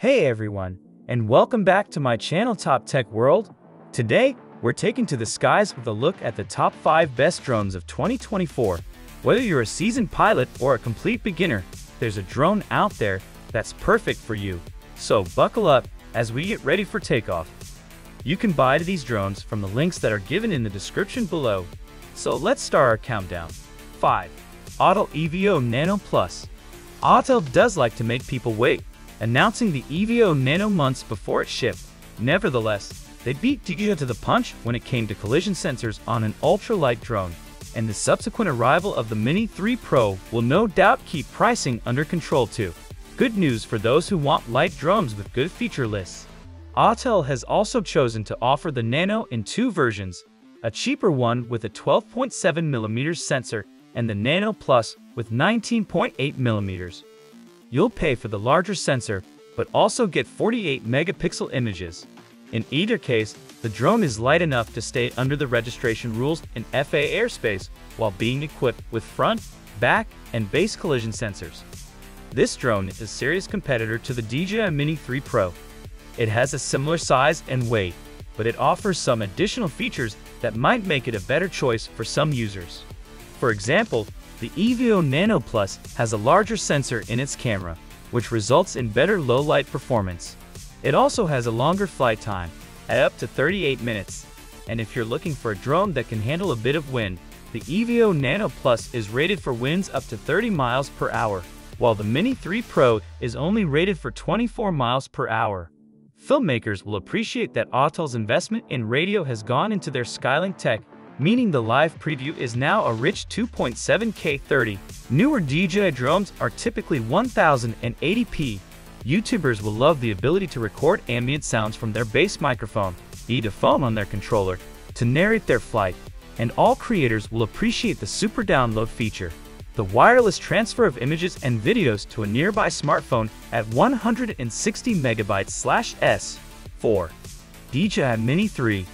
Hey everyone, and welcome back to my channel Top Tech World. Today, we're taking to the skies with a look at the top 5 best drones of 2024. Whether you're a seasoned pilot or a complete beginner, there's a drone out there that's perfect for you. So buckle up as we get ready for takeoff. You can buy these drones from the links that are given in the description below. So let's start our countdown. 5. Autel EVO Nano Plus. Autel does like to make people wait, announcing the EVO Nano months before it shipped. Nevertheless, they beat DJI to the punch when it came to collision sensors on an ultralight drone, and the subsequent arrival of the Mini4 Pro will no doubt keep pricing under control too. Good news for those who want light drones with good feature lists. Autel has also chosen to offer the Nano in 2 versions, a cheaper one with a 12.7mm sensor and the Nano Plus with 19.8mm. You'll pay for the larger sensor, but also get 48 megapixel images. In either case, the drone is light enough to stay under the registration rules in FAA airspace while being equipped with front, back, and base collision sensors. This drone is a serious competitor to the DJI Mini4 Pro. It has a similar size and weight, but it offers some additional features that might make it a better choice for some users. For example, the EVO Nano Plus has a larger sensor in its camera, which results in better low-light performance. It also has a longer flight time, at up to 38 minutes. And if you're looking for a drone that can handle a bit of wind, the EVO Nano Plus is rated for winds up to 30 miles per hour, while the Mini4 Pro is only rated for 24 miles per hour. Filmmakers will appreciate that Autel's investment in radio has gone into their Skylink tech, meaning the live preview is now a rich 2.7K 30. Newer DJI drones are typically 1080p. YouTubers will love the ability to record ambient sounds from their base microphone, a phone on their controller, to narrate their flight, and all creators will appreciate the super download feature, the wireless transfer of images and videos to a nearby smartphone at 160 megabytes/s. 4. DJI Mini3.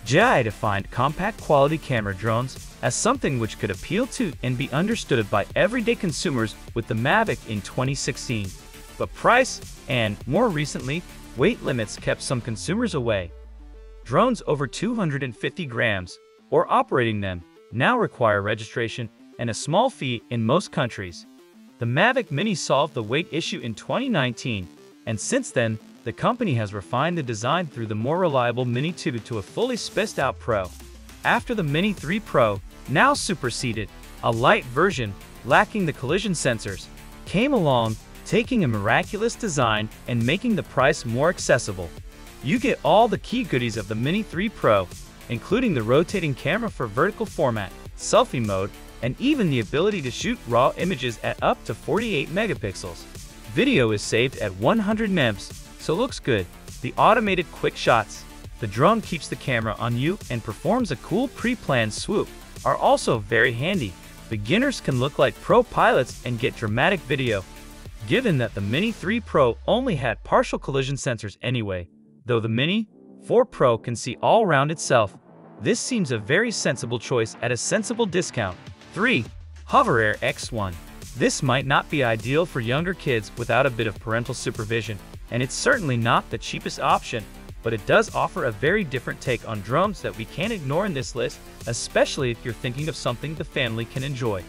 DJI defined compact quality camera drones as something which could appeal to and be understood by everyday consumers with the Mavic in 2016. But price and, more recently, weight limits kept some consumers away. Drones over 250 grams, or operating them, now require registration and a small fee in most countries. The Mavic Mini solved the weight issue in 2019, and since then, the company has refined the design through the more reliable Mini 2 to a fully spec'd-out Pro. After the Mini4 Pro, now superseded, a light version, lacking the collision sensors, came along, taking a miraculous design and making the price more accessible. You get all the key goodies of the Mini4 Pro, including the rotating camera for vertical format, selfie mode, and even the ability to shoot raw images at up to 48 megapixels. Video is saved at 100 mems, so looks good. The automated quick shots, the drone keeps the camera on you and performs a cool pre-planned swoop, are also very handy. Beginners can look like pro pilots and get dramatic video. Given that the Mini4 Pro only had partial collision sensors anyway, though the Mini4 Pro can see all around itself, this seems a very sensible choice at a sensible discount. 3. Hover Air X1. This might not be ideal for younger kids without a bit of parental supervision, and it's certainly not the cheapest option, but it does offer a very different take on drones that we can't ignore in this list, especially if you're thinking of something the family can enjoy.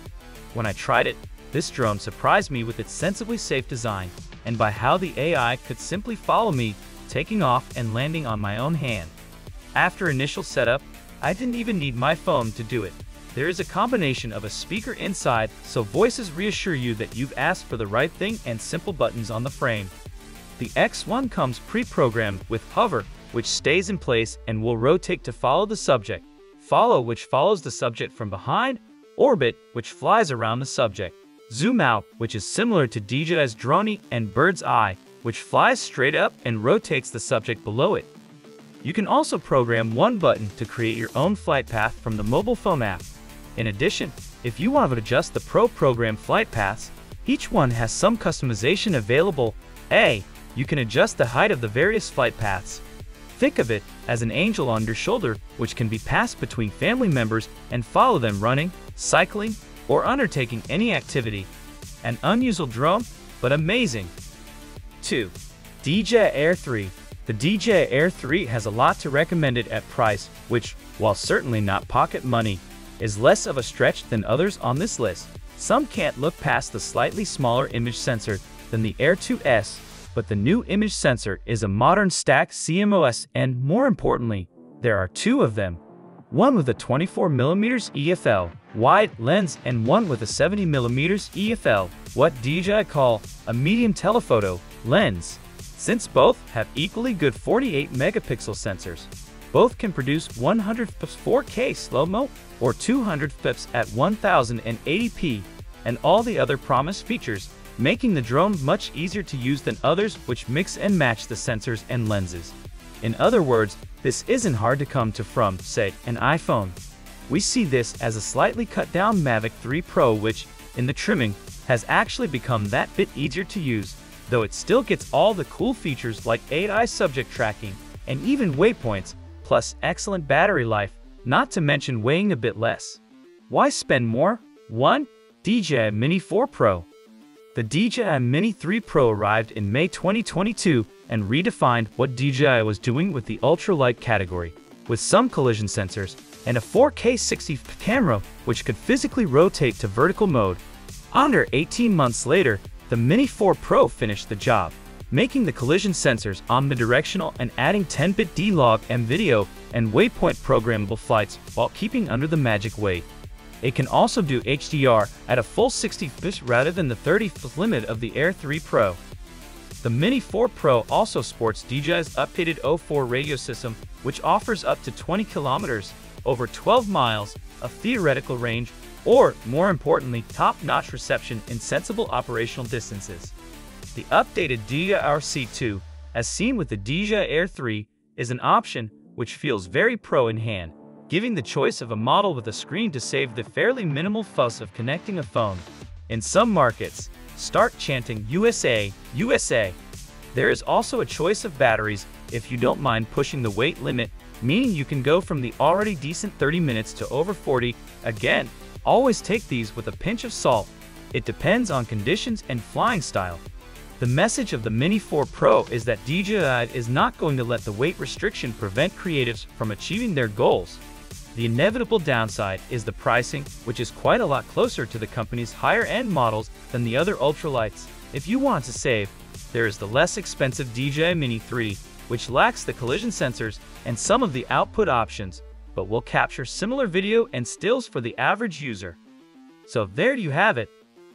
When I tried it, this drone surprised me with its sensibly safe design, and by how the AI could simply follow me, taking off and landing on my own hand. After initial setup, I didn't even need my phone to do it. There is a combination of a speaker inside, so voices reassure you that you've asked for the right thing, and simple buttons on the frame. The X1 comes pre-programmed with hover, which stays in place and will rotate to follow the subject, follow, which follows the subject from behind, orbit, which flies around the subject, zoom out, which is similar to DJI's Drone, and bird's eye, which flies straight up and rotates the subject below it. You can also program one button to create your own flight path from the mobile phone app. In addition, if you want to adjust the program flight paths, each one has some customization available. You can adjust the height of the various flight paths. Think of it as an angel on your shoulder, which can be passed between family members and follow them running, cycling, or undertaking any activity. An unusual drone, but amazing. 2. DJI Air3. The DJI Air3 has a lot to recommend it at price, which, while certainly not pocket money, is less of a stretch than others on this list. Some can't look past the slightly smaller image sensor than the Air 2S, but the new image sensor is a modern stacked CMOS, and more importantly, there are two of them. One with a 24mm EFL wide lens and one with a 70mm EFL, what DJI call a medium telephoto lens. Since both have equally good 48-megapixel sensors, both can produce 100 fps 4K slow-mo or 200 fps at 1080p and all the other promised features, making the drone much easier to use than others which mix and match the sensors and lenses. In other words, this isn't hard to come to from, say, an iPhone. We see this as a slightly cut-down Mavic 3 Pro, which, in the trimming, has actually become that bit easier to use, though it still gets all the cool features like AI subject tracking and even waypoints, plus excellent battery life, not to mention weighing a bit less. Why spend more? 1. DJI Mini4 Pro. The DJI Mini4 Pro arrived in May 2022 and redefined what DJI was doing with the ultralight category, with some collision sensors and a 4K 60fps camera which could physically rotate to vertical mode. Under 18 months later, the Mini4 Pro finished the job, making the collision sensors omnidirectional and adding 10-bit D-Log and video and waypoint programmable flights while keeping under the magic weight. It can also do HDR at a full 60 fps rather than the 30 fps limit of the Air 3 Pro. The Mini4 Pro also sports DJI's updated O4 radio system, which offers up to 20 kilometers, over 12 miles, of theoretical range, or, more importantly, top-notch reception in sensible operational distances. The updated DJI RC2, as seen with the DJI Air 3, is an option which feels very pro in hand, giving the choice of a model with a screen to save the fairly minimal fuss of connecting a phone. In some markets, start chanting USA, USA. There is also a choice of batteries if you don't mind pushing the weight limit, meaning you can go from the already decent 30 minutes to over 40. Again, always take these with a pinch of salt. It depends on conditions and flying style. The message of the Mini4 Pro is that DJI is not going to let the weight restriction prevent creatives from achieving their goals. The inevitable downside is the pricing, which is quite a lot closer to the company's higher-end models than the other ultralights. If you want to save, there is the less expensive DJI Mini 3, which lacks the collision sensors and some of the output options, but will capture similar video and stills for the average user. So there you have it,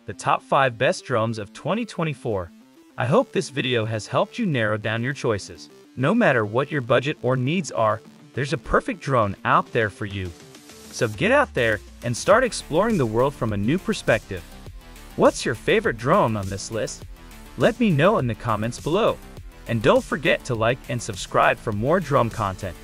the top 5 best drones of 2024. I hope this video has helped you narrow down your choices. No matter what your budget or needs are, there's a perfect drone out there for you. So get out there and start exploring the world from a new perspective. What's your favorite drone on this list? Let me know in the comments below. And don't forget to like and subscribe for more drone content.